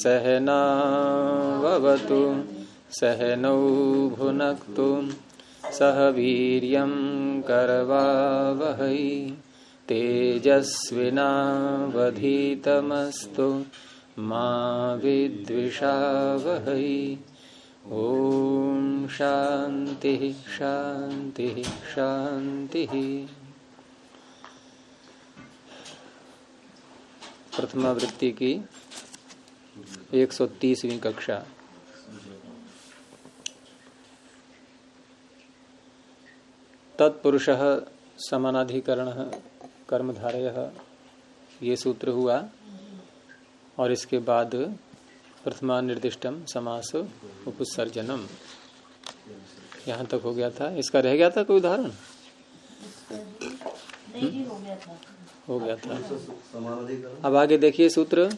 सहनावतु सहनौ भुनक्तु सह वीर्यं करवावहै तेजस्विनावधीतमस्तु मा विद्विषावहै। ओम शांति शांति शांति। प्रथमा वृत्ति की 130वीं कक्षा। तत्पुरुषः समानाधिकरणः कर्मधारयः, ये सूत्र हुआ। और इसके बाद प्रथमा निर्दिष्टम समास उपसर्जनम, यहाँ तक हो गया था। इसका रह गया था कोई उदाहरण? हो गया था। अब आगे देखिए सूत्र।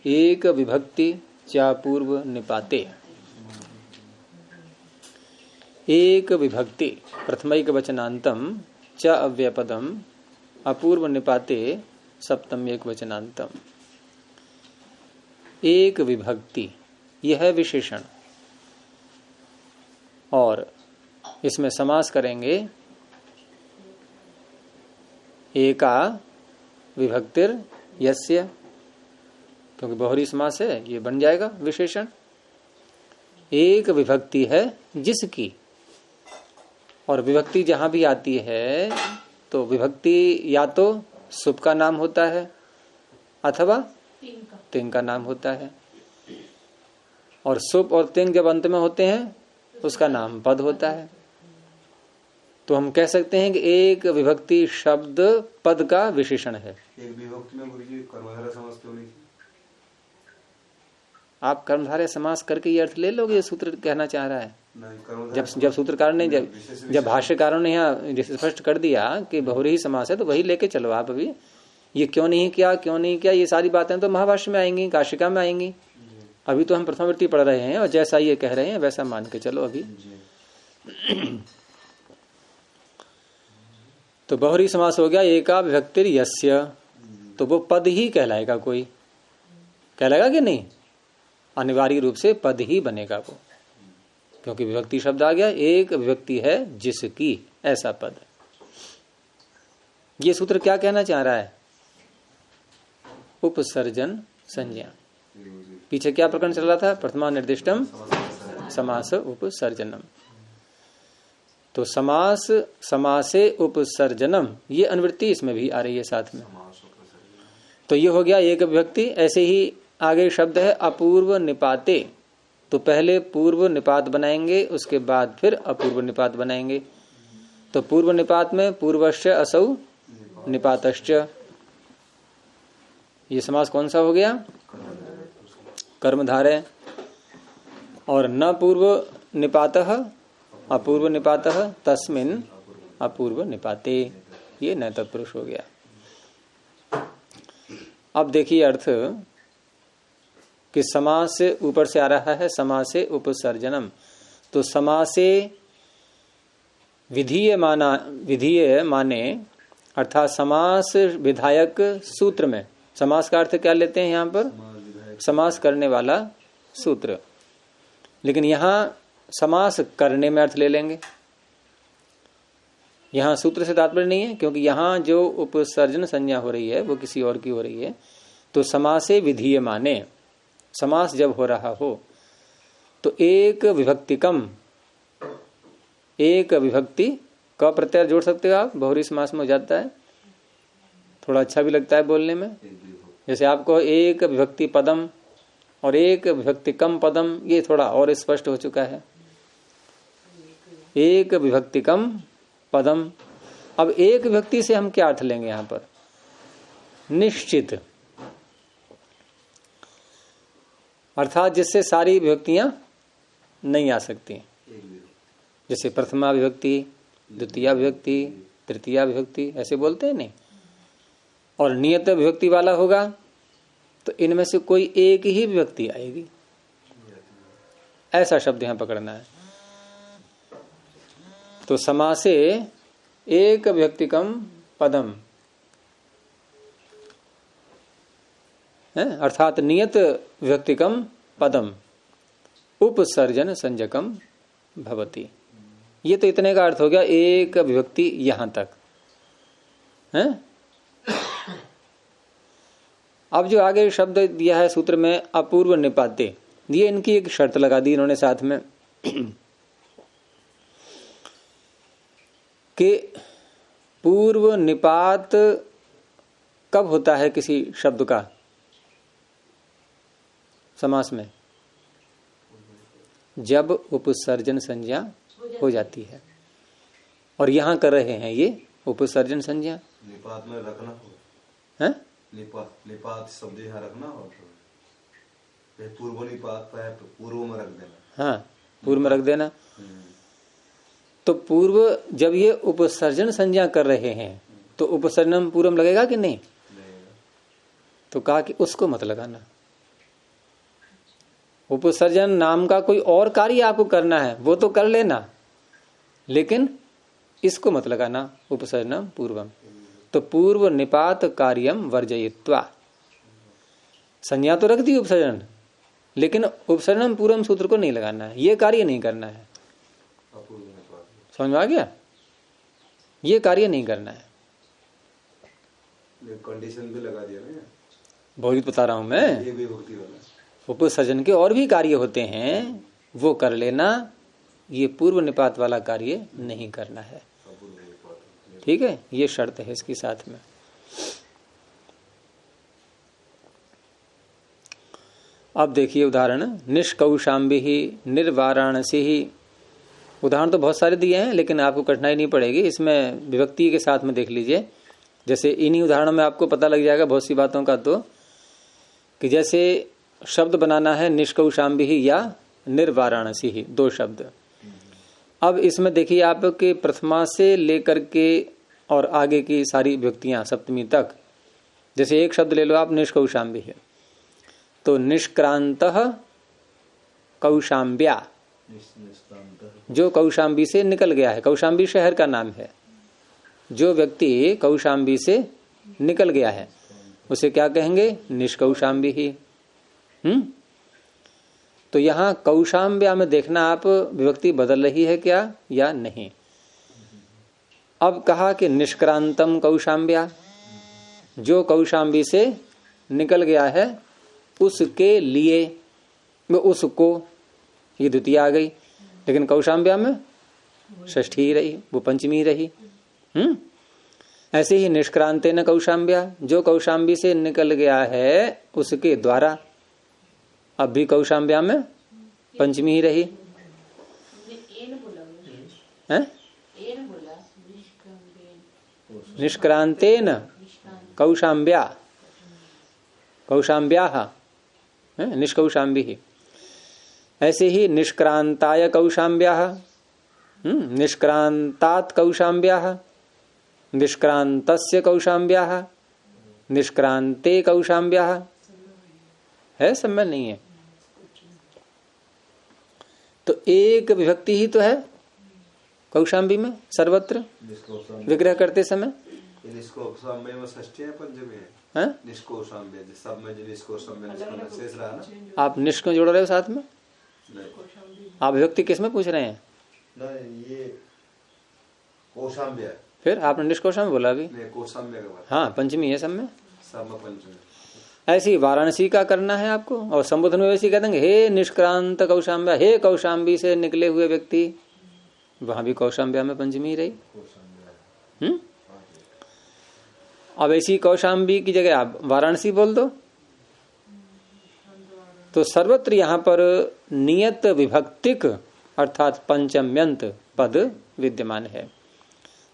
एक विभक्ति चा पूर्व निपाते। एक विभक्ति प्रथमैक वचनांतम च अव्यपदम अपूर्व निपाते सप्तम एक वचनांतम। एक विभक्ति यह है विशेषण, और इसमें समास करेंगे एका विभक्तिर यस्य, क्योंकि बहुरी समास है, ये बन जाएगा विशेषण। एक विभक्ति है जिसकी, और विभक्ति जहां भी आती है तो विभक्ति या तो सुप का नाम होता है अथवा तिंग का नाम होता है, और सुप और तिंग जब अंत में होते हैं उसका नाम पद होता है। तो हम कह सकते हैं कि एक विभक्ति शब्द पद का विशेषण है। एक विभक्ति में कर्मधारय समास क्यों नहीं? आप कर्मधारय समास करके ये अर्थ ले लोगे, ये सूत्र कहना चाह रहा है। जब सूत्रकार ने जब भाष्यकारों ने यहाँ स्पष्ट कर दिया कि बहुरी समास है तो वही लेके चलो आप। अभी ये क्यों नहीं किया, ये सारी बातें तो महाभाष्य में आएंगी, काशिका में आएंगी। अभी तो हम प्रथम वृत्ति पढ़ रहे हैं और जैसा ये कह रहे हैं वैसा मान के चलो अभी। तो बहुरी समास हो गया एका विभक्तिर यस्य, तो वो पद ही कहलाएगा। कोई कहलाएगा कि नहीं? अनिवार्य रूप से पद ही बनेगा वो, क्योंकि विभक्ति शब्द आ गया। एक विभक्ति है जिसकी, ऐसा पद। ये सूत्र क्या कहना चाह रहा है? उपसर्जन संज्ञा। पीछे क्या प्रकरण चल रहा था? प्रथमा निर्दिष्टम समास उपसर्जनम। तो समास समासे उपसर्जनम, ये अनुवृत्ति इसमें भी आ रही है साथ में। तो ये हो गया एक विभक्ति। ऐसे ही आगे शब्द है अपूर्व निपाते। तो पहले पूर्व निपात बनाएंगे, उसके बाद फिर अपूर्व निपात बनाएंगे। तो पूर्व निपात में पूर्वश्च असौ निपातश्च, ये समास कौन सा हो गया? कर्मधारय। और न पूर्व निपातः अपूर्व निपातः तस्मिन् अपूर्व निपाते, ये न तत्पुरुष हो गया। अब देखिए अर्थ कि समास से ऊपर से आ रहा है समासे उपसर्जनम। तो समासे विधीय माने अर्थात समास विधायक सूत्र में। समास का अर्थ क्या लेते हैं यहाँ पर? समास करने वाला सूत्र। लेकिन यहाँ समास करने में अर्थ ले लेंगे। यहाँ सूत्र से तात्पर्य नहीं है, क्योंकि यहाँ जो उपसर्जन संज्ञा हो रही है वो किसी और की हो रही है। तो समासे विधीय माने, समास जब हो रहा हो तो एक विभक्तिकम, एक विभक्ति का प्रत्यय जोड़ सकते हो आप। बहुरी समास में हो जाता है, थोड़ा अच्छा भी लगता है बोलने में। जैसे आपको एक विभक्ति पदम और एक विभक्ति कम पदम, ये थोड़ा और स्पष्ट हो चुका है। एक विभक्ति कम पदम। अब एक विभक्ति से हम क्या अर्थ लेंगे यहाँ पर? निश्चित, अर्थात जिससे सारी विभक्तियां नहीं आ सकती। जैसे प्रथमा विभक्ति, द्वितीय विभक्ति, तृतीया विभक्ति, ऐसे बोलते हैं नहीं। और नियत विभक्ति वाला होगा तो इनमें से कोई एक ही विभक्ति आएगी, ऐसा शब्द यहां पकड़ना है। तो समासे एक विभक्तिकम पदम, है, अर्थात नियत विभक्तिकम पदम उपसर्जन संजकम भवति। ये तो इतने का अर्थ हो गया एक विभक्ति यहां तक है। अब जो आगे शब्द दिया है सूत्र में अपूर्व निपाते, ये इनकी एक शर्त लगा दी इन्होंने साथ में कि पूर्व निपात कब होता है किसी शब्द का समास में? जब उपसर्जन संज्ञा हो जाती है, और यहां कर रहे हैं ये उपसर्जन संज्ञा। निपात में रखना हो है, निपात शब्द यहाँ रखना हो, पूर्व निपात है तो पूर्व में रख देना। हाँ, पूर्व में रख देना। तो पूर्व जब ये उपसर्जन संज्ञा कर रहे हैं तो उपसर्जन पूर्व लगेगा कि नहीं? तो कहा कि उसको मत लगाना। उपसर्जन नाम का कोई और कार्य आपको करना है वो तो कर लेना, लेकिन इसको मत लगाना उपसर्जनम पूर्वम। तो पूर्व निपात कार्यम वर्जयित्वा, संज्ञा तो रख दी उपसर्जन, लेकिन उपसर्जनम पूर्वम सूत्र को नहीं लगाना है, ये कार्य नहीं करना है। समझ में आ गया? ये कार्य नहीं करना है। कंडीशन भी लगा दिया ना, बहुत बता रहा हूं मैं। ये भी भक्ति वाला उपसर्जन के और भी कार्य होते हैं, वो कर लेना, ये पूर्व निपात वाला कार्य नहीं करना है। ठीक है, ये शर्त है इसकी साथ में। अब देखिए उदाहरण, निष्कौशाम्बी ही निर्वाराणसी ही। उदाहरण तो बहुत सारे दिए हैं, लेकिन आपको कठिनाई नहीं पड़ेगी, इसमें विभक्ति के साथ में देख लीजिए। जैसे इन्हीं उदाहरणों में आपको पता लग जाएगा बहुत सी बातों का। तो कि जैसे शब्द बनाना है निष्कौशाम्बी ही या निर्वाराणसी ही, दो शब्द। अब इसमें देखिए आपके प्रथमा से लेकर के और आगे की सारी विभक्तियां सप्तमी तक, जैसे एक शब्द ले लो आप निष्कौशाम्बी है, तो निष्क्रांतः कौशाम्ब्या, जो कौशाम्बी से निकल गया है। कौशाम्बी शहर का नाम है। जो व्यक्ति कौशाम्बी से निकल गया है उसे क्या कहेंगे? निष्कौशाम्बी ही। तो यहां कौशाम्ब्या में देखना आप विभक्ति बदल रही है क्या या नहीं। अब कहा कि निष्क्रांतम कौशाम्ब्या, जो कौशाम्बी से निकल गया है उसके लिए, उसको, ये द्वितीय आ गई, लेकिन कौशाम्ब्या में षष्ठी ही रही, वो पंचमी रही। ऐसे ही निष्क्रांते न कौशाम्ब्या, जो कौशाम्बी से निकल गया है उसके द्वारा, अब भी कौशाम्ब्या में पंचमी ही रही है। निष्क्रांतेन कौशाम्ब्या, कौशाम्ब्याः निष्कौशाम्बी ही। ऐसे ही निष्क्रांताय कौशाम्ब्याः, निष्क्रांतात् कौशाम्ब्याः, निष्क्रांतस्य कौशाम्ब्याः, निष्क्रांते कौशाम्ब्याः। है, समय नहीं है। तो एक विभक्ति ही तो है कौशाम्बी में सर्वत्र विग्रह करते समय। निष्कौशाम्ब्य में षष्ठी है, पंचमी है। निष्कौशाम्ब्य सब में जो निष्कौशाम्ब्य शेष रहा ना। आप निष्क जोड़ रहे हो साथ में? आप विभक्ति किस में पूछ रहे हैं? नहीं, ये कौशाम्ब्य। फिर आपने निष्कौशाम्ब्य बोला अभी। कौशाम्ब्य का बात। हाँ, पंचमी है सब में पंचमी। ऐसी वाराणसी का करना है आपको, और संबोधन में वैसे कह देंगे हे निष्क्रांत कौशाम्ब्या, हे कौशाम्बी से निकले हुए व्यक्ति, वहां भी कौशाम्ब्या में पंचमी रही। अब ऐसी कौशाम्बी की जगह आप वाराणसी बोल दो। तो सर्वत्र यहां पर नियत विभक्तिक अर्थात पंचम्यंत पद विद्यमान है,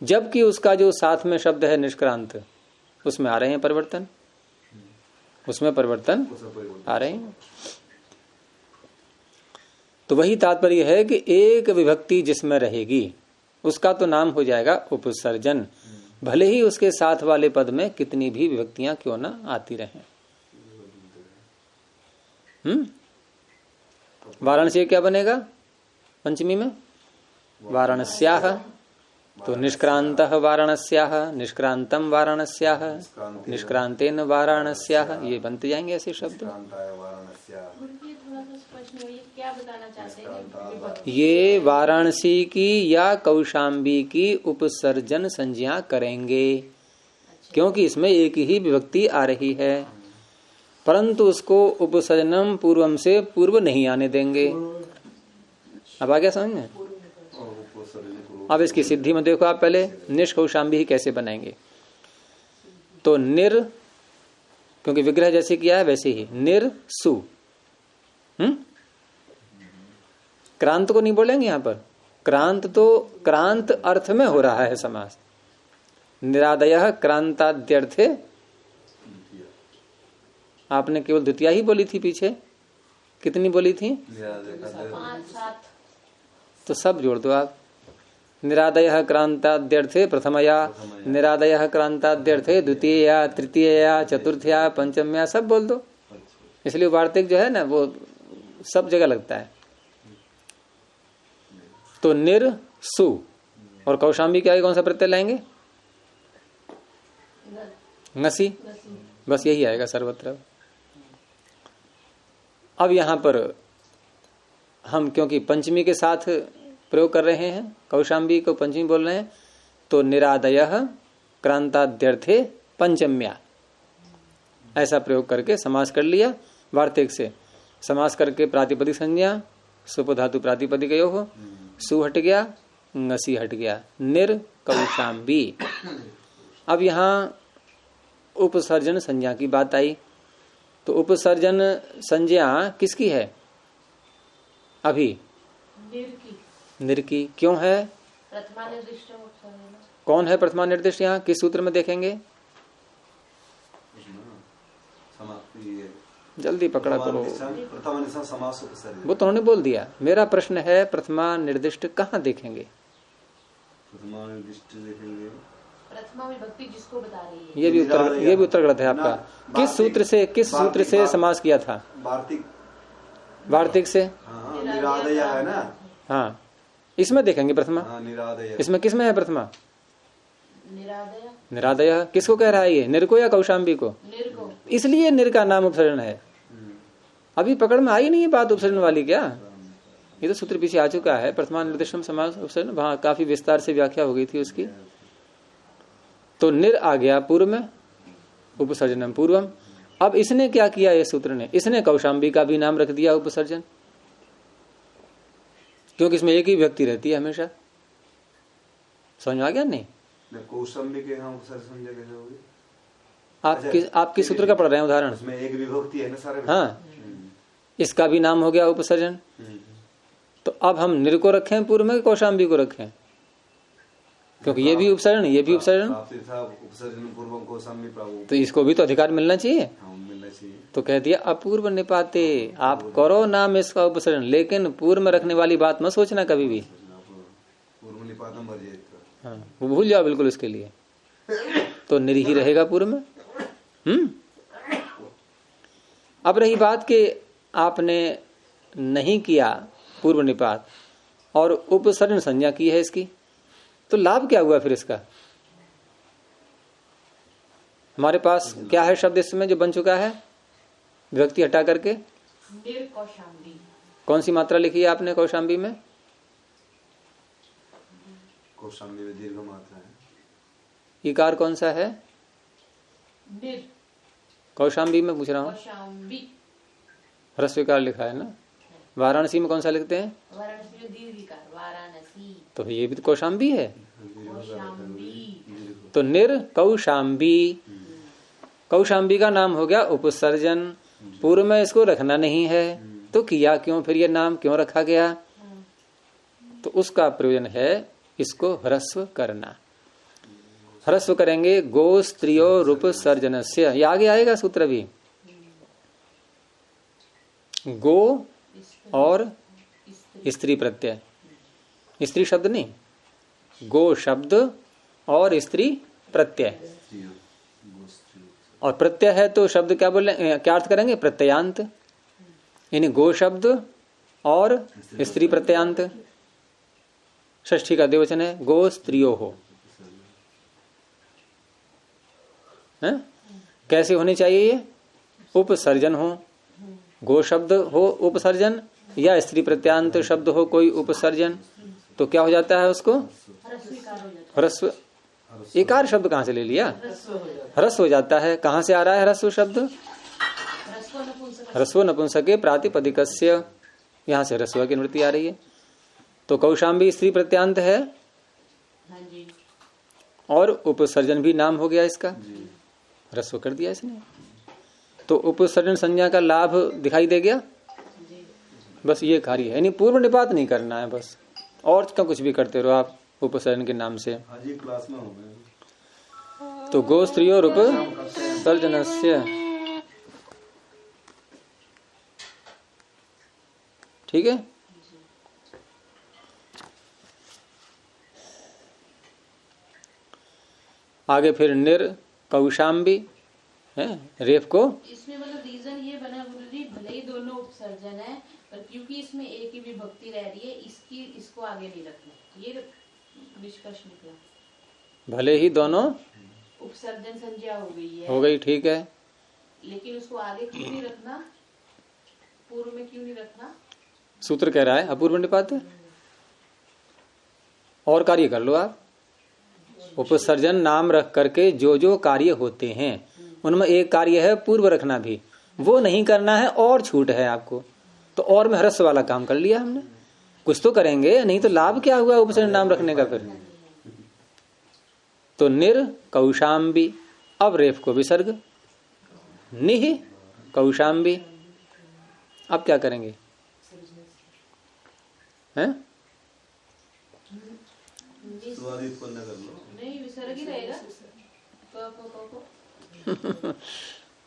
जबकि उसका जो साथ में शब्द है निष्क्रांत, उसमें आ रहे हैं परिवर्तन, उसमें परिवर्तन आ रहे हैं। तो वही तात्पर्य है कि एक विभक्ति जिसमें रहेगी उसका तो नाम हो जाएगा उपसर्जन, भले ही उसके साथ वाले पद में कितनी भी विभक्तियां क्यों ना आती रहें। वाराणसी क्या बनेगा पंचमी में? वाराणस्याः। तो निष्क्रांतः वाराणस्याः, निष्क्रांतम वाराणस्याः, निष्क्रांतेन वाराणस्याः, ये बनते जाएंगे ऐसे शब्द। क्या बताना चाहते हैं? ये वाराणसी की या कौशाम्बी की उपसर्जन संज्ञा करेंगे, क्योंकि इसमें एक ही विभक्ति आ रही है, परंतु उसको उपसर्जनम पूर्वम से पूर्व नहीं आने देंगे। अब आ गया समझ में? अब इसकी सिद्धि में देखो आप, पहले निष्कौशाम्बी कैसे बनाएंगे। तो निर, क्योंकि विग्रह जैसे किया है वैसे ही, निर सु। क्रांत को नहीं बोलेंगे यहां पर, क्रांत तो क्रांत अर्थ में हो रहा है समास। निरादयः क्रांताद्यर्थे, आपने केवल द्वितीया ही बोली थी, पीछे कितनी बोली थी? 5-7। तो सब जोड़ दो आप। निरादयः क्रांताद्यर्थे प्रथमया, निरादयः क्रांताद्यर्थे द्वितीया, तृतीया, चतुर्थया, पंचम्या, सब बोल दो। इसलिए वार्तिक जो है ना वो सब जगह लगता है। तो निर सु और कौशाम्बी के आगे कौन सा प्रत्यय लाएंगे? नसी, बस यही आएगा सर्वत्र। अब यहां पर हम क्योंकि पंचमी के साथ प्रयोग कर रहे हैं, कौशाम्बी को पंचमी बोल रहे हैं, तो निरादयः क्रांताद्यर्थे पंचम्या ऐसा प्रयोग करके समास कर लिया। वार्तिक से समास करके प्रातिपदिक संज्ञा, सुपधातु प्रातिपदिक हो, सु हट गया, ngसी हट गया, निर कौशाम्बी। अब यहां उपसर्जन संज्ञा की बात आई, तो उपसर्जन संज्ञा किसकी है अभी? निर की। क्यों है? प्रथमा निर्दिष्ट उपसर्जन। कौन है प्रथमा निर्दिष्ट? यहाँ किस सूत्र में देखेंगे? जल्दी पकड़ा करो, वो तो उन्होंने बोल दिया। मेरा प्रश्न है प्रथमा निर्दिष्ट कहाँ देखेंगे? प्रथमा निर्दिष्ट देखेंगे प्रथमा विभक्ति जिसको बता रही है। ये भी उत्तर गलत है आपका। किस सूत्र से समास किया था? वार्तिक से। निरादय है ना? हाँ, इसमें देखेंगे प्रथमा। निरादय। इसमें किस में है प्रथमा? निरादय। निरादय किसको कह रहा है ये? निर को या कौशाम्बी को? निर को। इसलिए निर का नाम उपसर्जन है। अभी पकड़ में आई नहीं है बात उपसर्जन वाली क्या? ये तो सूत्र पीछे आ चुका है। प्रथमा निर्दिष्टम समास उपसर्जन, वहां काफी विस्तार से व्याख्या हो गई थी उसकी। तो निर आ गया पूर्व में, उपसर्जनम पूर्वम। अब इसने क्या किया ये सूत्र ने? इसने कौशाम्बी का भी नाम रख दिया उपसर्जन, क्योंकि इसमें एक ही व्यक्ति रहती है हमेशा। समझ आ गया नहीं? कौशाम्बी के यहाँ उपसर्जन कैसे होगी? आप किस सूत्र का पढ़ रहे हैं उदाहरण? उसमें एक विभक्ति है ना सारे। हाँ, इसका भी नाम हो गया उपसर्जन। तो अब हम निर को रखें पूर्व में, कौशाम्बी को रखें? क्योंकि ये भी उपसर्जन, ये भी उपसर्जन, तो इसको भी तो अधिकार मिलना चाहिए। तो कह दिया अपूर्व निपाते, आप करो नाम इसका उपसर्जन, लेकिन पूर्व में रखने वाली बात मत सोचना कभी भी। हाँ, वो भूल जाओ बिल्कुल इसके लिए। तो निर ही रहेगा पूर्व में। अब रही बात कि आपने नहीं किया पूर्व निपात और उपसर्जन संज्ञा की है इसकी, तो लाभ क्या हुआ फिर इसका? हमारे पास क्या है शब्द इसमें जो बन चुका है विभक्ति हटा करके? निर कौशाम्बी। कौन सी मात्रा लिखी है आपने कौशाम्बी में? कौशाम्बी में दीर्घ मात्रा है। इकार कौन सा है? निर। कौशाम्बी में पूछ रहा हूँ। कौशाम्बी ह्रस्व इकार लिखा है ना। वाराणसी में कौन सा लिखते हैं? वाराणसी में दीर्घ इकार, वाराणसी। तो ये भी तो कौशाम्बी है। कौशाम्बी। तो निर कौशाम्बी, कौशाम्बी का नाम हो गया उपसर्जन। पूर्व में इसको रखना नहीं है, तो किया क्यों फिर? ये नाम क्यों रखा गया? तो उसका प्रयोजन है इसको ह्रस्व करना। ह्रस्व करेंगे गो स्त्रियो रूप सर्जनस्य, ये आगे आएगा सूत्र भी। गो और स्त्री प्रत्यय, स्त्री शब्द नहीं, गो शब्द और स्त्री प्रत्यय। और प्रत्यय है तो शब्द क्या बोले, क्या अर्थ करेंगे? प्रत्ययांत, यानी गो शब्द और स्त्री प्रत्ययांत। षष्ठी का द्विवचन है, गो स्त्रियो हो है? कैसे होनी चाहिए ये? उपसर्जन हो, गो शब्द हो उपसर्जन, या स्त्री प्रत्यांत शब्द हो कोई उपसर्जन, तो क्या हो जाता है उसको? ह्रस्व। एकार शब्द कहां से ले लिया? ह्रस्व हो जाता है। कहां से आ रहा है ह्रस्व शब्द? ह्रस्व नपुंसके प्रातिपदिकस्य, यहां से ह्रस्व की निवृत्ति आ रही है। तो कौशाम्बी स्त्री प्रत्यांत है और उपसर्जन भी नाम हो गया इसका, ह्रस्व कर दिया इसने, तो उपसर्जन संज्ञा का लाभ दिखाई दे गया। बस ये कार्य है, यानी पूर्व निपात नहीं करना है बस, और का कुछ भी करते रहो आप उपसर्जन के नाम से। क्लास में हो गए। तो गो स्त्रियों उपसर्जनस्य, ठीक है। आगे फिर निर कौशाम्बी है, रेफ को इसमें मतलब रीजन ये बना गुरु जी, भले ही दोनों उपसर्जन है पर क्योंकि इसमें एक ही विभक्ति रह रही है, इसको आगे नहीं रखना, ये निष्कर्ष निकला। भले ही दोनों उपसर्जन संज्ञा हो गई है, हो गई, ठीक है, लेकिन उसको आगे क्यों नहीं रखना, पूर्व में क्यों नहीं रखना? सूत्र कह रहा है अपूर्व निपात। और कार्य कर लो आप, उपसर्जन नाम रख करके जो जो कार्य होते हैं उनमें एक कार्य है पूर्व रखना भी, वो नहीं करना है और छूट है आपको, तो और में ह्रस्व वाला काम कर लिया हमने। कुछ तो करेंगे, नहीं तो लाभ क्या हुआ उपसर्जन नाम रखने का फिर। तो निर कौशाम्बी, अब रेफ को विसर्ग, निह कौशाम्बी, अब क्या करेंगे हैं? नहीं विसर्ग ही रहेगा।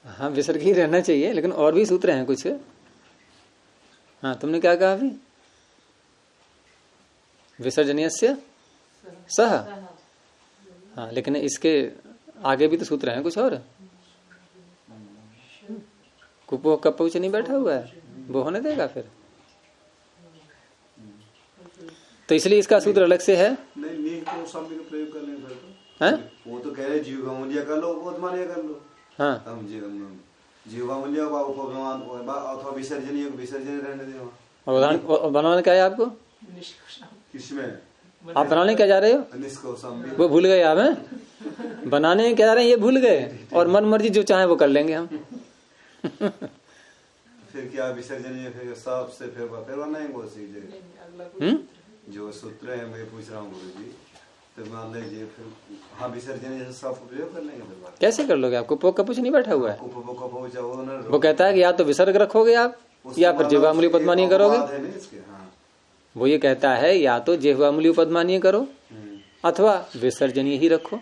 हाँ विसर्ग ही रहना चाहिए, लेकिन और भी सूत्र हैं कुछ। हाँ तुमने क्या कहा अभी? विसर्जनीयस्य सह, हाँ लेकिन इसके आगे भी तो सूत्र हैं कुछ और। कुपो कपूच नहीं बैठा हुआ है, वो होने देगा फिर, तो इसलिए इसका सूत्र अलग से है। नहीं तो शब्द का प्रयोग कर लेंगे फिर तो। हैं? वो तो कह रहे जीवगामूल्य कर लो, उपमान्य कर लो। हाँ हम जीवगामूल्य का उपमान को अथवा विसर्जनीय विसर्जन रहने दो। और बनाने क्या है आपको? किसमें आप बनाने क्या जा रहे हो? निष्कौशाम्बी। वो भूल गए आप हैं? बनाने क्या जा रहे हैं ये भूल गए, और मन मर्जी जो चाहे वो कर लेंगे हम। फिर क्या विसर्जनीय, फिर साफ से फिर बनाएंगे वो सीधे। जो सूत्र है मैं पूछ रहा हूँ गुरु जी, तो मान लीजिए फिर हाँ विसर्जन सब प्रयोग कर लेंगे फिर। कैसे कर लोगे? आपको पोक का कुछ नहीं बैठा हुआ है। वो कहता है कि या तो विसर्ग रखोगे आप, या फिर जिह्वामूली उपदमानीय करोगे। वो ये कहता है या तो जिह्वामूली उपदमानीय करो अथवा विसर्जनीय ही रखो।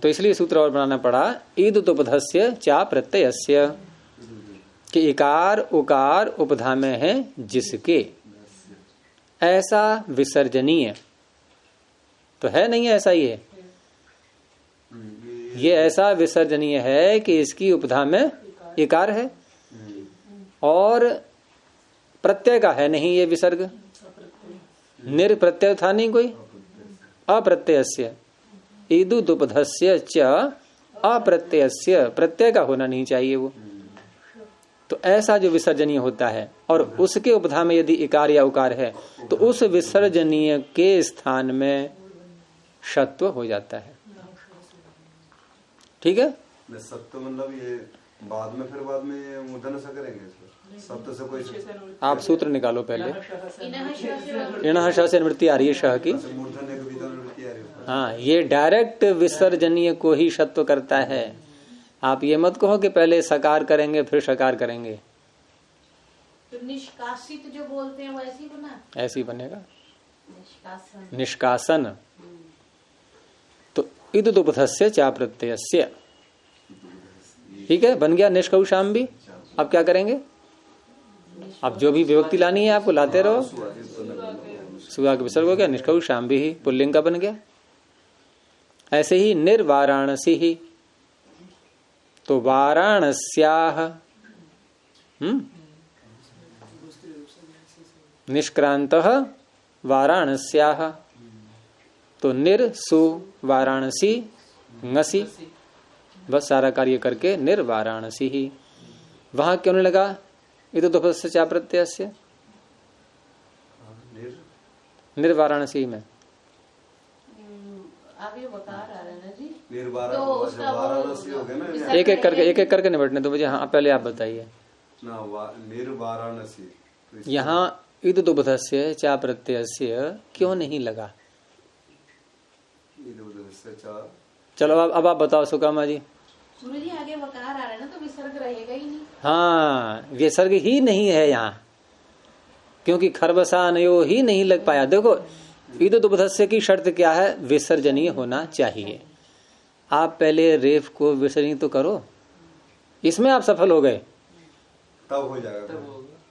तो इसलिए सूत्र और बनाना पड़ा, ईदुतोपधस्य चा प्रत्ययस्य, कि इकार उकार उपधा में है जिसके, ऐसा विसर्जनीय तो है नहीं है, ऐसा ही है ये ऐसा विसर्जनीय है कि इसकी उपधा में इकार है और प्रत्यय का है नहीं ये विसर्ग, निर्प्रत्यय था नहीं कोई, अप्रत्ययस्य, ईदुतोपधस्य च अप्रत्ययस्य, प्रत्यय का होना नहीं चाहिए वो। तो ऐसा जो विसर्जनीय होता है और उसके उपधा में यदि इकार या उकार है तो उस विसर्जनीय के स्थान में षत्व हो जाता है। ठीक है, सत्य मतलब ये बाद में मूर्धन से करेंगे, सत्य से कोई आप सूत्र निकालो पहले। इणः श से निवृत्ति आ रही है शह की। हाँ ये डायरेक्ट विसर्जनीय को ही षत्व करता है। आप ये मत कहो कि पहले सकार करेंगे फिर शकार करेंगे। तो निष्कासित जो बोलते हैं वो ऐसे ही बना, ऐसे ही बनेगा निष्कासन। निष्कासन। तो ईदुतोपधस्य चा प्रत्ययस्य, ठीक है, बन गया निष्कौशाम्बी। अब क्या करेंगे? अब जो भी विभक्ति लानी है आपको लाते रहो। सुगा के विसर्ग हो गया, निष्कौशाम्बी ही पुल्लिंग का बन गया। ऐसे ही निर्वाराणसी ही, तो वाराणस्याह निष्क्रांतः वाराणस्याः, तो निर सु वाराणसी ngसी, बस सारा कार्य करके निर्वाराणसी ही। वहां क्यों नहीं लगा इदु दुपस्य चा प्रत्ययस्य? निर्वाराणसी में आगे वकार आ रहा है ना जी, तो उसका वाराणसी हो गया ना। एक एक करके निपटने तो मुझे। हाँ पहले आप बताइए ना, निर्वाराणसी। यहाँ इदु दुपस्य चा प्रत्ययस्य क्यों नहीं लगा? चलो अब आप बताओ सुकामा जी। सूर्य जी आगे वकार आ रहा है ना, तो विसर्ग रहेगा ही नहीं। हाँ विसर्ग ही नहीं है यहाँ, क्योंकि खरबसानयो ही नहीं लग पाया। देखो इदु दुपस्य की शर्त क्या है? विसर्जनीय होना चाहिए। आप पहले रेफ को विसर्जनीय तो करो, इसमें आप सफल हो गए तब हो जाएगा।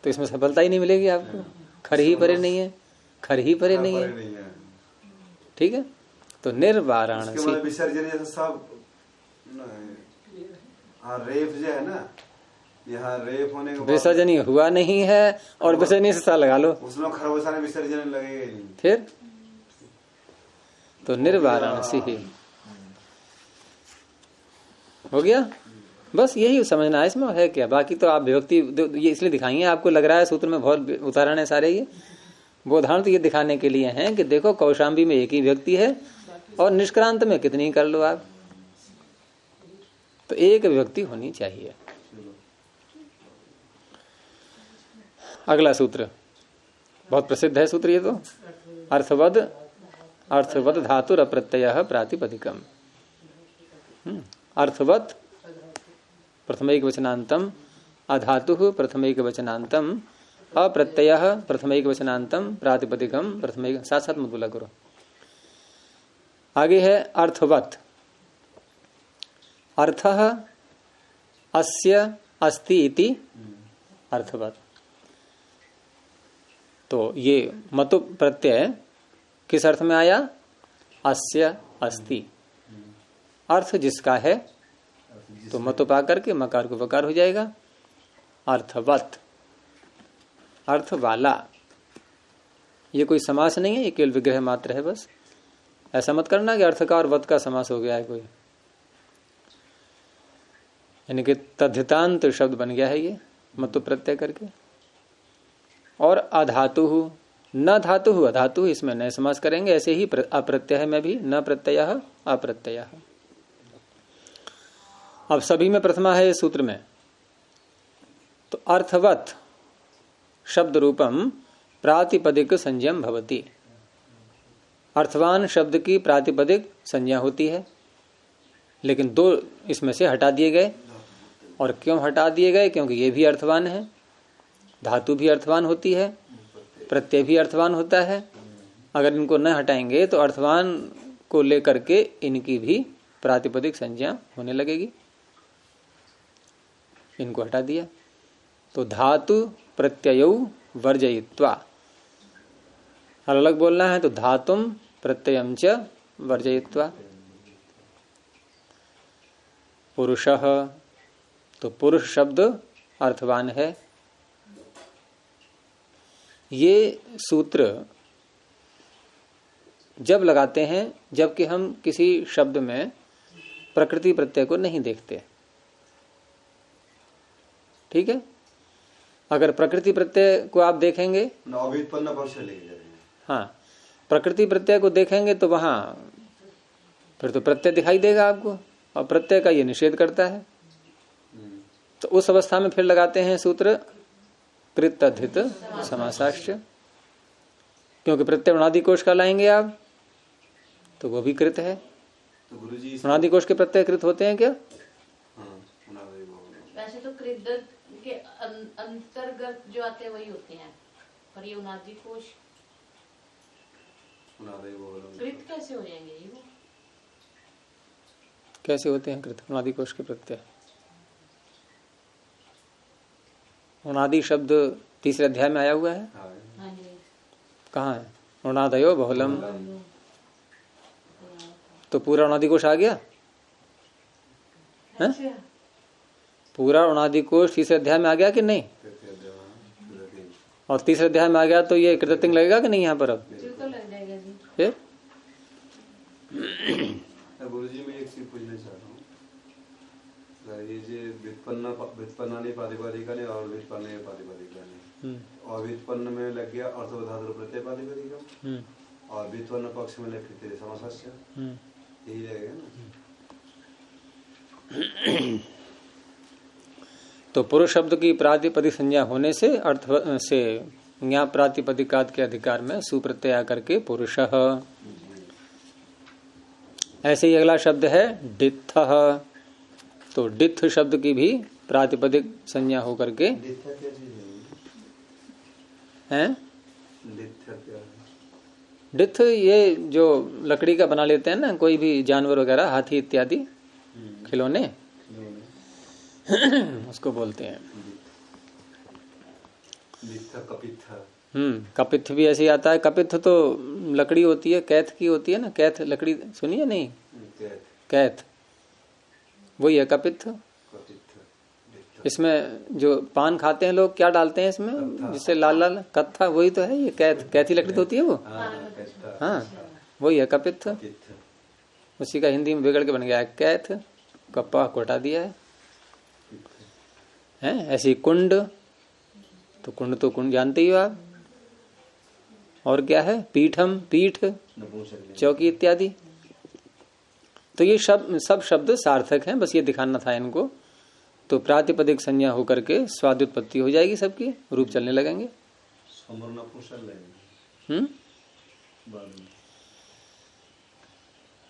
तो इसमें सफलता ही नहीं मिलेगी आपको। खर ही परे नहीं है, खर ही परे नहीं है। ठीक है, तो निर्वाराणसी विसर्जन जैसे सब रेफ जो है ना, यहाँ रेफ होने के बाद विसर्जनीय हुआ नहीं है और विसर्जनीय से सा लगा लो, उसमें खरबसा विसर्जन लगेगा ही नहीं। फिर तो निर्वाराणसी ही हो गया। बस यही समझना है इसमें, है क्या? बाकी तो आप विभक्ति ये इसलिए दिखाई है, आपको लग रहा है सूत्र में बहुत उदाहरण है सारे, ये वो उदाहरण तो ये दिखाने के लिए हैं कि देखो कौशाम्बी में एक ही विभक्ति है और निष्क्रांत में कितनी कर लो आप, तो एक विभक्ति होनी चाहिए। अगला सूत्र बहुत प्रसिद्ध है सूत्र ये तो, अर्थवद धातुर अप्रत्ययः प्रातिपदिकम। अर्थवत प्रथमैक वचनांतम, अधातु प्रथमैक वचनांतम, अप्रत्ययः प्रथमैक वचनांतम, प्रातिपदिकम प्रथमैक। साथ साथ मत बोला करो। आगे है अर्थवत। अर्थः अस्य अस्ति इति अर्थवत। तो ये मतु प्रत्यय किस अर्थ में आया? अस्य अस्ति, अर्थ जिसका है, तो मतु पा करके मकार को वकार हो जाएगा। अर्थवत, अर्थ वाला। ये कोई समास नहीं है, ये केवल विग्रह मात्र है बस। ऐसा मत करना कि अर्थ का और वत का समास हो गया है कोई, यानी कि तद्धितांत शब्द बन गया है ये मतु प्रत्यय करके। और अधातु न धातु, अधातु इसमें नए समास करेंगे। ऐसे ही अप्रत्यय में भी न प्रत्ययः अप्रत्ययः। अब सभी में प्रथमा है इस सूत्र में, तो अर्थवत शब्द रूपम प्रातिपदिक संज्ञम भवति। अर्थवान शब्द की प्रातिपदिक संज्ञा होती है, लेकिन दो इसमें से हटा दिए गए। और क्यों हटा दिए गए? क्योंकि ये भी अर्थवान है, धातु भी अर्थवान होती है, प्रत्यय भी अर्थवान होता है। अगर इनको न हटाएंगे तो अर्थवान को लेकर के इनकी भी प्रातिपदिक संज्ञा होने लगेगी। इनको हटा दिया तो धातु प्रत्ययौ वर्जयित्वा। अलग बोलना है तो धातुम प्रत्ययम च वर्जयित्वा। पुरुषः, तो पुरुष शब्द अर्थवान है। ये सूत्र जब लगाते हैं जबकि हम किसी शब्द में प्रकृति प्रत्यय को नहीं देखते। ठीक है, अगर प्रकृति प्रत्यय को आप देखेंगे, हाँ प्रकृति प्रत्यय को देखेंगे तो वहां फिर तो प्रत्यय दिखाई देगा आपको, और प्रत्यय का ये निषेध करता है। तो उस अवस्था में फिर लगाते हैं सूत्र कृत तद्धित समासाश्च, क्योंकि प्रत्यय अनादि कोश का लाएंगे आप तो वो भी कृत है। तो गुरुजी अनादि कोश के प्रत्यय कृत होते हैं क्या? वैसे तो कृत के अंतर्गत जो आते हैं वही होते हैं, पर ये अनादि कोश कृत कैसे हो जाएंगे? ये कैसे होते हैं कृत अनादि कोश के प्रत्यय? अनादि शब्द तीसरे अध्याय में आया हुआ है। कहाँ है? अनादयो बहुलम, तो पूरा अनादि कोश आ गया है? पूरा अनादि कोश तीसरे अध्याय में आ गया कि नहीं? और तीसरे अध्याय में आ गया तो ये कृततिंग लगेगा कि नहीं यहाँ पर अब? तो लग जाएगा जी। फिर गुरुजी मैं एक चीज पूछना चाह रहा हूँ, ये जो व्युत्पन्नानि प्रातिपदिका ने और व्युत्पन्न प्रातिपदिका ने, और व्युत्पन्न में लग गया अर्थवधातु प्रत्यय प्रातिपदिका और व्युत्पन्न पक्ष में लग समासस्य, यही रहेगा ना। तो पुरुष शब्द की प्रातिपदिक संज्ञा होने से अर्थ से ज्ञा प्रातिपदिकात के अधिकार में सुप्रत्यय आकर के पुरुषः। ऐसे ही अगला शब्द है डित्थः। तो डित्थ शब्द की भी प्रातिपदिक संज्ञा होकर के हैं। डित्थ ये जो लकड़ी का बना लेते हैं ना कोई भी जानवर वगैरह, हाथी इत्यादि खिलौने, उसको बोलते हैं। कपित्थ भी ऐसे ही आता है। कपित्थ तो लकड़ी होती है, कैथ की होती है ना, कैथ लकड़ी सुनिए नहीं, कैथ वही है कपित्थ। इसमें जो पान खाते हैं लोग क्या डालते हैं इसमें जिससे लाल लाल, कत्था, वही तो है ये कैथ। कैथी लकड़ी तो होती है वो, हाँ वही है कपित्थ। उसी का हिंदी में बिगड़ के बन गया है कैथ, कप्पा कोटा दिया है। ऐसी कुंड, तो कुंड जानते ही हो आप। और क्या है पीठम, पीठ, चौकी इत्यादि। तो ये सब शब्द सार्थक हैं, बस ये दिखाना था इनको। तो प्रातिपदिक संज्ञा होकर के स्वादुत्पत्ति हो जाएगी, सबकी रूप चलने लगेंगे।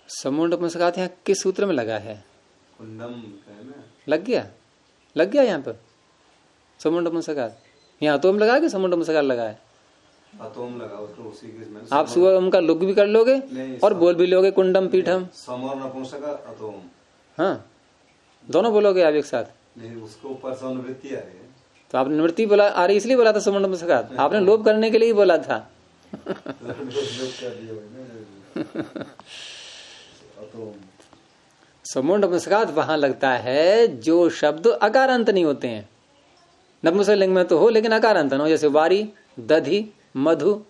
समूढ़ नपुंसकात यहाँ किस सूत्र में लगा है? लग गया यहाँ पर समूढ़ नपुंसकात। यहाँ तो हम लगा के समूढ़ नपुंसकात लगा है। आप सुबह उनका लुक भी कर लोगे और बोल भी लोगे कुंडम पीठम। हाँ दोनों बोलोगे आप एक साथ। नहीं, उसको ऊपर से अनुवृत्ति आ रही है। तो आपने निवृत्ति बोला आ रही, इसलिए बोला था समूढ़ नपुंसकात। आपने लोभ करने के लिए ही बोला था। समूढ़ नपुंसकात वहां लगता है जो शब्द अकारांत नहीं होते हैं। नपुंसक लिंग में तो हो लेकिन अकारांत न हो, जैसे वारी, दधि, मधु,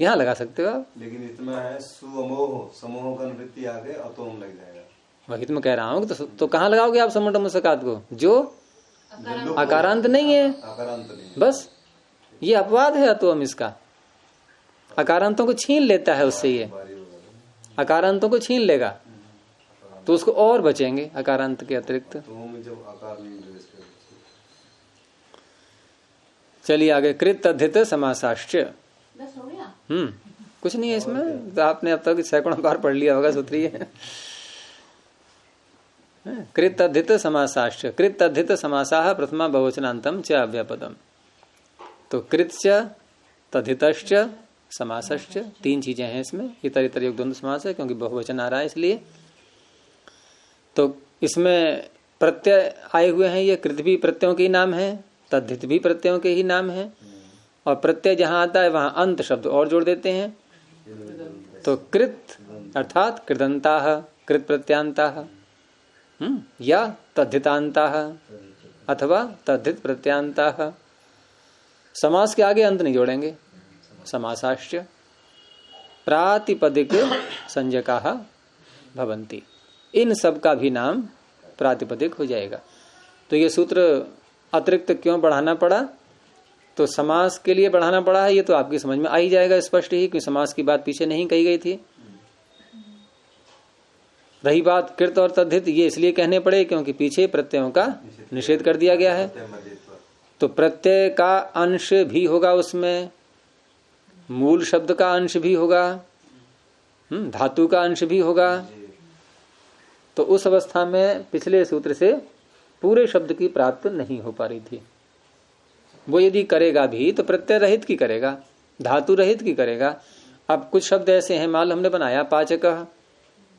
यहाँ लगा सकते हो आप। लेकिन इसमें है सुअमोह, समूह का निवृत्ति आगे अतोम लग जाएगा। वही तो मैं कह रहा हूँ। तो कहाँ लगाओगे आप समूढ़ नपुंसकात को? जो अकारांत नहीं है, बस ये अपवाद है अतोम इसका। अकारांतों को छीन लेता है उससे, ये अकारांतों को छीन लेगा तो उसको और बचेंगे अकारांत के अतिरिक्त। चलिए आगे, कृत तद्धित समासाश्च। कुछ नहीं है इसमें, तो आपने अब तक सैकड़ों बार पढ़ लिया होगा सूत्री है। कृत तद्धित समासाश्च। कृत तद्धित समासाः प्रथमा बहुवचनांतम च अव्यापदम। तो कृत च तद्धितश्च समासश्च, तीन चीजें हैं इसमें। इतर इतर योग द्वंद्व समास है क्योंकि बहुवचन आ रहा है इसलिए। तो इसमें प्रत्यय आए हुए हैं, ये कृत भी प्रत्ययों के ही नाम है, तद्धित भी प्रत्ययों के ही नाम है। और प्रत्यय जहां आता है वहां अंत शब्द और जोड़ देते हैं। तो कृत अर्थात कृदंताः, कृत प्रत्यांताः, या तद्धितांताः अथवा तद्धित प्रत्यांताः। समास के आगे अंत नहीं जोड़ेंगे। समासाश्च प्रातिपदिक संज्ञकाः भवन्ति। इन सब का भी नाम प्रातिपदिक हो जाएगा। तो ये सूत्र अतिरिक्त क्यों बढ़ाना पड़ा? तो समास के लिए बढ़ाना पड़ा है, ये तो आपकी समझ में आ ही जाएगा स्पष्ट ही, क्योंकि समास की बात पीछे नहीं कही गई थी। रही बात कृत और तद्धित, ये इसलिए कहने पड़े क्योंकि पीछे प्रत्ययों का निषेध कर दिया गया है। तो प्रत्यय का अंश भी होगा उसमें, मूल शब्द का अंश भी होगा, धातु का अंश भी होगा। तो उस अवस्था में पिछले सूत्र से पूरे शब्द की प्राप्त नहीं हो पा रही थी। वो यदि करेगा भी तो प्रत्यय रहित की करेगा, धातु रहित की करेगा। अब कुछ शब्द ऐसे हैं, मान लो हमने बनाया पाचक,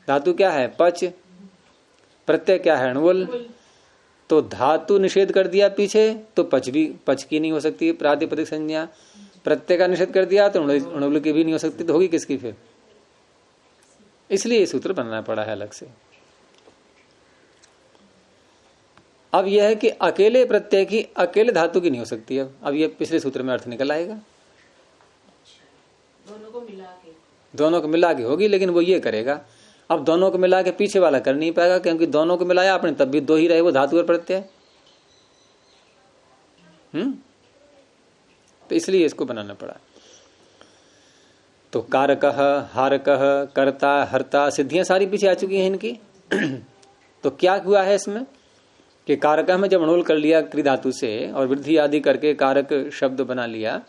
धातु क्या है पच, प्रत्यय क्या है अणुवल। तो धातु निषेध कर दिया पीछे, तो पच की नहीं हो सकती प्रातिपदिक संज्ञा। प्रत्यय का निषेध कर दिया तो अणुवल की भी नहीं हो सकती, तो होगी किसकी फिर? इसलिए ये सूत्र बनाना पड़ा है अलग से। अब यह है कि अकेले प्रत्यय की अकेले धातु की नहीं हो सकती। अब ये पिछले सूत्र में अर्थ निकल आएगा। दोनों को मिला के होगी, लेकिन वो ये करेगा। अब दोनों को मिला के पीछे वाला कर नहीं पाएगा, क्योंकि दोनों को मिलाया आपने तब भी दो ही रहे, वो धातु और प्रत्यय। तो इसलिए इसको बनाना पड़ा। तो कारकः, हारकः, कर्ता, हर्ता, सिद्धियां सारी पीछे आ चुकी हैं इनकी। तो क्या हुआ है इसमें कि कारकः में जब अणुल कर लिया क्री धातु से और वृद्धि आदि करके कारक शब्द बना लिया,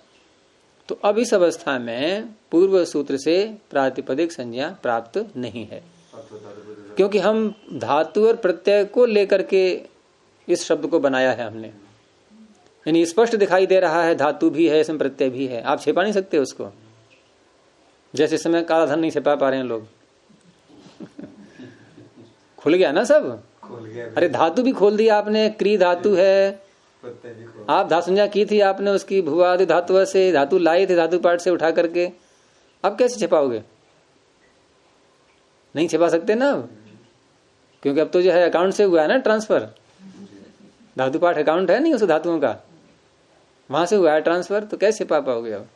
तो अब इस अवस्था में पूर्व सूत्र से प्रातिपदिक संज्ञा प्राप्त नहीं है, क्योंकि हम धातु और प्रत्यय को लेकर के इस शब्द को बनाया है हमने। यानी स्पष्ट दिखाई दे रहा है, धातु भी है इसमें, प्रत्यय भी है, आप छिपा नहीं सकते उसको। जैसे समय काला धन नहीं छिपा पा रहे हैं लोग। खुल गया ना सब, खोल गया। अरे धातु भी खोल दिया आपने, क्री धातु है, प्रत्यय भी खोल। आप धातु संज्ञा की थी आपने उसकी, भुवादि धातु से धातु लाए थे धातु पाठ से उठा करके, अब कैसे छिपाओगे? नहीं छिपा सकते ना अब, क्योंकि अब तो जो है अकाउंट से हुआ है ना ट्रांसफर। धातु पाठ अकाउंट है नहीं उस धातुओं का, वहां से हुआ है ट्रांसफर, तो कैसे छिपा पाओगे अब?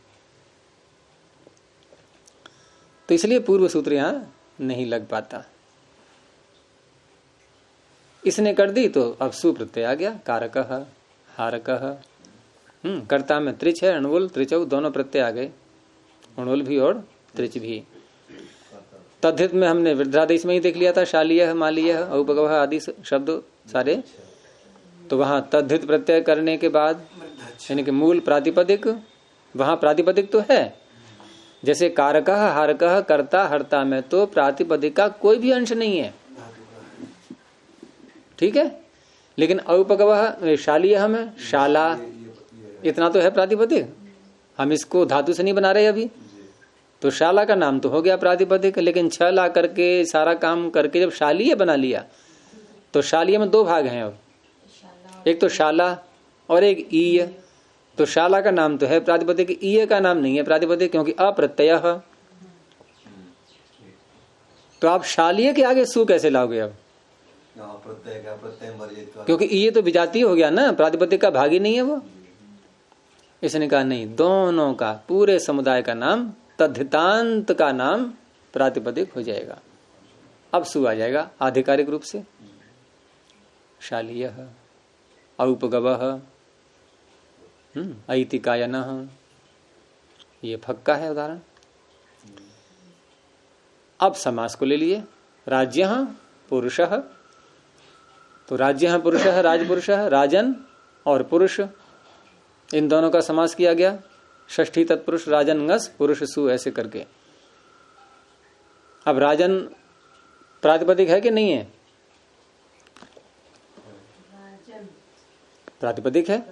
तो इसलिए पूर्व सूत्र यहां नहीं लग पाता। इसने कर दी तो अब सुप्रत्यय आ गया, कारकः, हारकः। कर्ता में त्रिच है, अणुल त्रिचौ दोनों प्रत्यय आ गए, अणुल भी और त्रिच भी। तद्धित में हमने वृद्धादेश में ही देख लिया था, शालीय, मालीय, औपगवः आदि शब्द सारे। तो वहां तद्धित प्रत्यय करने के बाद यानी कि मूल प्रातिपदिक, वहां प्रातिपदिक तो है। जैसे कारकः, हारकः, कर्ता, हर्ता में तो प्रातिपदिक का कोई भी अंश नहीं है, ठीक है। लेकिन औपगवः शालीय में शाला, इतना तो है प्रातिपदिक, हम इसको धातु से नहीं बना रहे अभी। तो शाला का नाम तो हो गया प्रातिपदिक, लेकिन छ ला करके सारा काम करके जब शालीय बना लिया, तो शालीय में दो भाग हैं अब, एक तो शाला और एक ईय। तो शाला का नाम तो है प्रातिपदिक, ईय का नाम नहीं है प्रातिपदिक, क्योंकि अप्रत्यय। तो आप शालीय के आगे सु कैसे लाओगे अब? क्योंकि ईय तो विजातीय हो गया ना, प्रातिपदिक का भाग ही नहीं है वो। इसने कहा नहीं, दोनों का, पूरे समुदाय का नाम, तद्धितांत का नाम प्रातिपदिक हो जाएगा। अब सु आ जाएगा आधिकारिक रूप से। शालीय, औपगवः, ऐतिकायनः, ये फक्का है उदाहरण। अब समास को ले लिए, राज्यः पुरुषः। तो राज्यः पुरुषः, राजपुरुषः, राजन और पुरुष, इन दोनों का समास किया गया। षष्ठी तत्पुरुष राजन ngस पुरुष सु ऐसे करके। अब राजन प्रातिपदिक है कि नहीं है? प्रातिपदिक है।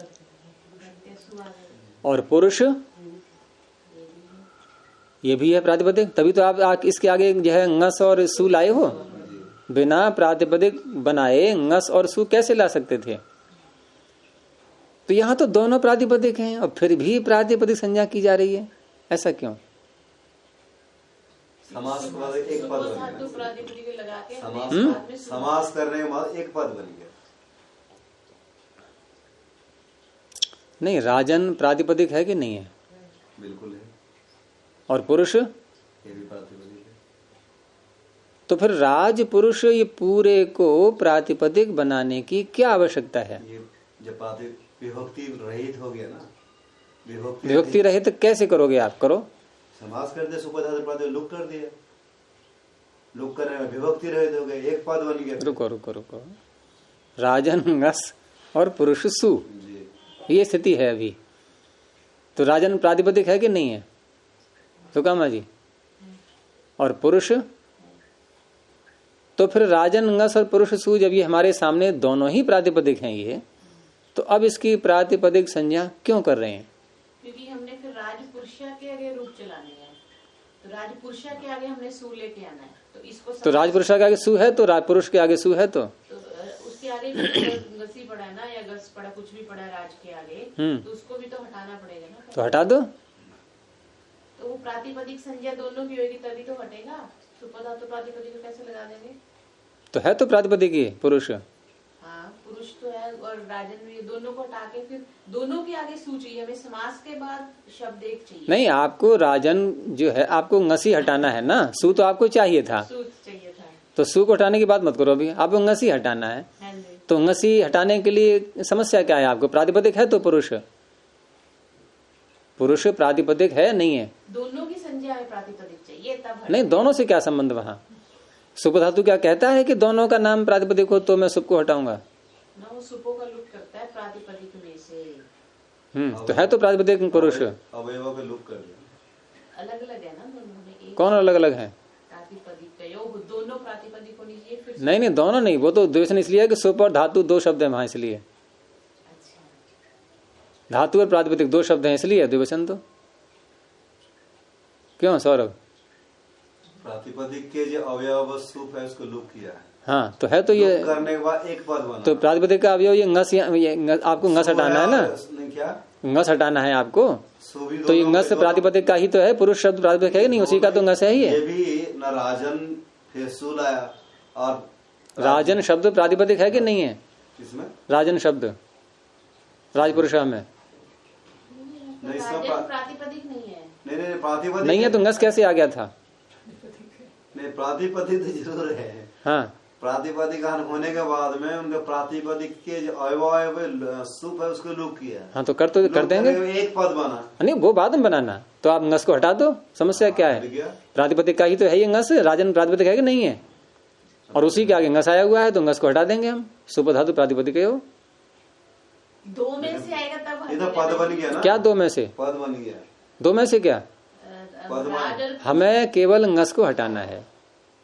और पुरुष ये भी है प्रातिपदिक, तभी तो आप इसके आगे जो है ngस और सु लाए हो। बिना प्रातिपदिक बनाए ngस और सु कैसे ला सकते थे? तो यहां तो दोनों प्रातिपदिक हैं और फिर भी प्रातिपदिक संज्ञा की जा रही है, ऐसा क्यों? समास के बाद एक पद बन गया। समास करने के बाद एक पद बन गया। नहीं, राजन प्रातिपदिक है कि नहीं है? बिल्कुल है। और पुरुष ये भी प्रातिपदिक है। तो फिर राज पुरुष ये पूरे को प्रातिपदिक बनाने की क्या आवश्यकता है? ये जब विभक्ति रहित हो गया ना, विभक्ति रहित कैसे करोगे आप? करो समास कर दे, सुपधातु प्रातिपदिक लुक कर दिया, लुक करने में विभक्ति रहित हो गए, एक पद बन गया। रुको रुको रुको, राजन ngस और पुरुष सु, ये स्थिति है अभी। तो राजन प्रातिपदिक है कि नहीं है सुकामा जी? और पुरुष, तो फिर राजन ngस और पुरुष सु जब ये हमारे सामने दोनों ही प्रातिपदिक हैं ये, तो अब इसकी प्रातिपदिक संज्ञा क्यों कर रहे हैं? क्योंकि हमने फिर राजपुरुषा के आगे रूप चलाने हैं, तो राजपुरुषा के आगे हमने सु लेके आना है। तो इसको तो राजपुरुषा के आगे सु है, तो राजपुरुष के आगे सु है, तो उसके आगे गसी पड़ा ना या गस पड़ा, कुछ भी पड़ा राज के आगे, तो उसको भी तो हटाना पड़ेगा ना। तो हटा दो, तो वो प्रातिपदिक संज्ञा दोनों की होगी तभी तो हटेगा। सुपधातु प्रातिपदिक को कैसे लगा देंगे? तो है तो प्रातिपदिक ही पुरुष। हाँ, पुरुष तो है, और राजन, ये दोनों को हटा के फिर दोनों के आगे सू चाहिए हमें, समास के बाद शब्द एक चाहिए। नहीं, आपको राजन जो है आपको ngसी हटाना है ना, सू तो आपको चाहिए था, सू चाहिए था, तो सू को हटाने की बात मत करो, अभी आपको ngसी हटाना है। हाँ जी। तो ngसी हटाने के लिए समस्या क्या है आपको? प्रातिपदिक है तो पुरुष, पुरुष प्रातिपदिक है नहीं है? दोनों की संज्ञा में प्रातिपदिक चाहिए तब नहीं, दोनों से क्या संबंध? वहां सुप धातु क्या कहता है कि दोनों का नाम प्रातिपदिक हो तो मैं सुप को हटाऊंगा ना, वो सुपो का लुक करता है प्रातिपदिक में से। तो है तो प्रातिपदिक पुरुष, अवयव का लुक कर दिया। अलग अलग है ना दोनों में, एक कौन अलग अलग है? प्रातिपदिक का यो, दोनों प्रातिपदिक होनी चाहिए फिर। नहीं नहीं, दोनों नहीं, वो तो द्विवचन इसलिए है कि सुप और धातु दो शब्द है वहां, इसलिए अच्छा, धातु और प्रातिपदिक दो शब्द हैं इसलिए द्विवचन। तो क्यों सौरभ? प्रातिपदिक के जो अवयव सुप है उसको लुक किया है। हाँ, तो है तो ये करने के बाद एक पद बना। तो प्रातिपदिक का अवयव ये ngस, आपको ngस हटाना है ना, क्या ngस हटाना है आपको, तो ये ngस प्रातिपदिक का ही तो है, पुरुष शब्द प्रातिपदिक है नहीं, उसी का तो ngस है ही है। ये भी न राजन फिर सू लाया, और राजन शब्द प्रातिपदिक है कि नहीं है? किसमें राजन शब्द राजपुरुष में नहीं, प्रातिपदिक नहीं है। नहीं प्रातिपदिक नहीं है, तो ngस कैसे आ गया था? नहीं, प्रातिपदिक तो जरूर है। हाँ, प्रातिपदिक होने के बाद में उनके प्रातिपदिक के जो अवयव सुप है उसको लुक किया। हाँ, तो कर देंगे, एक पद बना। नहीं वो बाद में बनाना, तो आप ngस को हटा दो, समस्या क्या है? प्रातिपदिक का ही तो है ये ngस, राजन प्रातिपदिक है कि नहीं है? और उसी के आगे ngस आया हुआ है, तो ngस को हटा देंगे हम, सुप धातु प्रातिपदिक हो। दो में से आएगा तब ये तो पद बन गया ना। क्या दो में से? पद बन गया। दो में से क्या? राजन, हमें केवल ngस को हटाना है,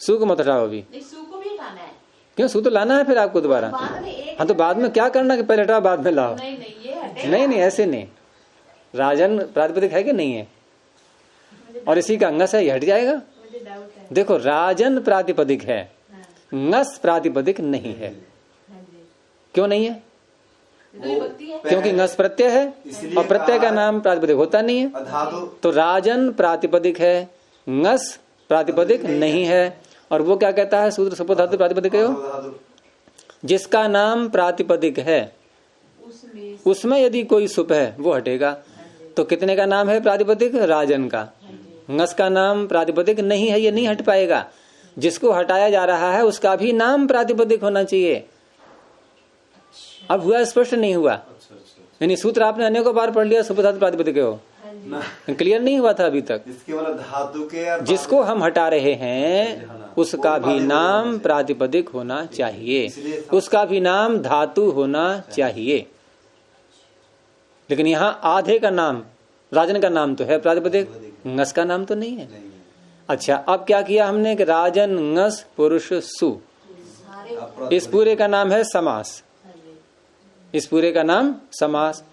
सू को मत हटाओ अभी। नहीं, सू को भी हटाना है। क्यों? सू तो लाना है फिर आपको दोबारा। बाद में एक, हाँ, तो बाद में क्या करना कि पहले हटाओ बाद में लाओ? नहीं नहीं, ये हटेगा। नहीं नहीं, ऐसे नहीं, राजन प्रातिपदिक है कि नहीं है? और इसी का ngस है, ये हट जाएगा। मुझे डाउट है। देखो, राजन प्रातिपदिक है, हाँ, ngस प्रातिपदिक नहीं है। हाँ जी। क्यों नहीं है? दो विभक्ति है। क्योंकि ngस प्रत्यय है, और प्रत्यय का नाम प्रातिपदिक होता नहीं है। धातु तो राजन प्रातिपदिक है, ngस प्रातिपदिक नहीं है। और वो क्या कहता है? सूत्र सुप धातु प्रातिपदिक हो, जिसका नाम प्रातिपदिक है उसमें यदि कोई सुप है वो हटेगा। तो कितने का नाम है प्रातिपदिक? राजन का। ngस का नाम प्रातिपदिक नहीं है, ये नहीं हट पाएगा। जिसको हटाया जा रहा है उसका भी नाम प्रातिपदिक होना चाहिए। अब हुआ स्पष्ट नहीं हुआ? यानी सूत्र आपने अनेकों बार पढ़ लिया, सुप धातु प्रातिपदिक हो, क्लियर नहीं हुआ था अभी तक। इसके मतलब धातु के जिसको हम हटा रहे हैं उसका भी नाम प्रातिपदिक होना चाहिए, उसका भी नाम धातु होना चाहिए। लेकिन यहाँ आधे का नाम, राजन का नाम तो है प्रातिपदिक, ngस का नाम तो नहीं है। अच्छा, अब क्या किया हमने कि राजन ngस पुरुष सु, इस पूरे का नाम है समास, इस पूरे का नाम समास।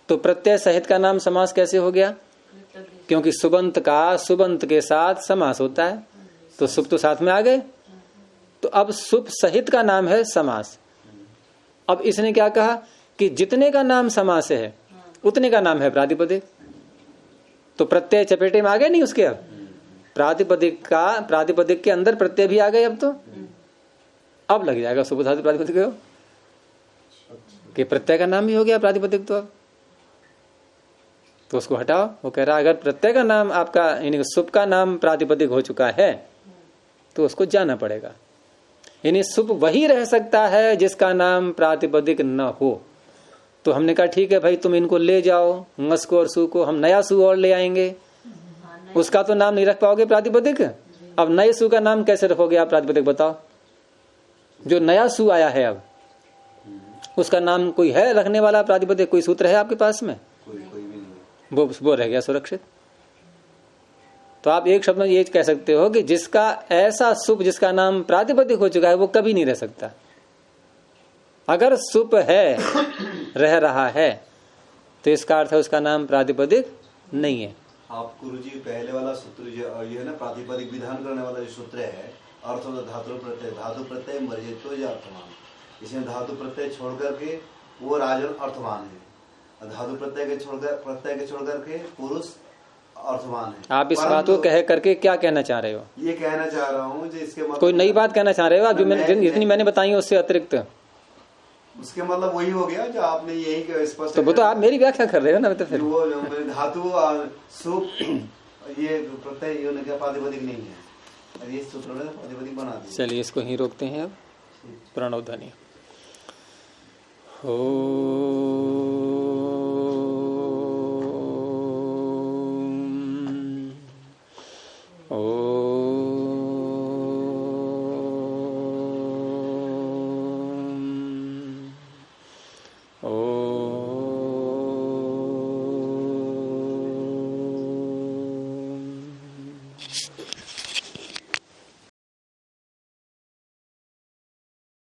तो प्रत्यय सहित का नाम समास कैसे हो गया? क्योंकि सुबंत का सुबंत के साथ समास होता है, तो सुप तो साथ में आ गए, तो अब सुप सहित का नाम है समास। अब इसने क्या कहा कि जितने का नाम समास है उतने का नाम है प्रातिपदिक। तो प्रत्यय चपेटे में आ गए नहीं उसके, अब प्रातिपदिक का, प्रातिपदिक के अंदर प्रत्यय भी आ गए। अब लग जाएगा सुप धातु प्रातिपदिक हो, कि प्रत्यय का नाम भी हो गया प्रातिपदिक। तो उसको हटाओ। वो कह रहा अगर प्रत्यय का नाम आपका, यानी सुप का नाम प्रातिपदिक हो चुका है तो उसको जाना पड़ेगा। यानी सुप वही रह सकता है जिसका नाम प्रातिपदिक न हो। तो हमने कहा ठीक है भाई, तुम इनको ले जाओ, ngस को और सू को, हम नया सू और ले आएंगे। उसका तो नाम नहीं रख पाओगे प्रातिपदिक। अब नए सू का नाम कैसे रखोगे आप प्रातिपदिक? बताओ। जो नया सू आया है अब उसका नाम कोई है रखने वाला प्रातिपदिक? कोई सूत्र है आपके पास में? कोई भी नहीं। वो रह गया सुरक्षित। तो आप एक शब्द में ये कह सकते हो कि जिसका ऐसा सुप जिसका नाम प्रातिपदिक हो चुका है वो कभी नहीं रह सकता। अगर सुप है, रह रहा है, तो इसका अर्थ है उसका नाम प्रातिपदिक नहीं है। आप गुरुजी पहले वाला सूत्र जो ये है ना, प्रातिपदिक विधान करने वाला जो सूत्र है, अर्थ धातु प्रत्यय, धातु प्रत्यय मर्जितो या अर्थमान, इसमें धातु प्रत्यय छोड़ करके वो राजन अर्थमान है, धातु प्रत्यय के छोड़ करके पुरुष अर्थमान है। आप इस बात को कह करके क्या कहना चाह रहे हो? ये कहना चाह रहा हूँ जो इसके मतलब कोई नई बात कहना चाह रहे हो आप? जो मैंने जितनी मैंने बताई उससे अतिरिक्त उसके मतलब वही हो गया जो आपने यही स्पष्ट। तो वो तो आप मेरी व्याख्या कर रहे हो ना, तो फिर वो धातु सुप ये प्रत्यय योनि का प्रातिपदिक नहीं है, और ये सूत्र में प्रातिपदिक बना दिया। चलिए इसको ही रोकते हैं अब। प्रणव ध्वनि हो।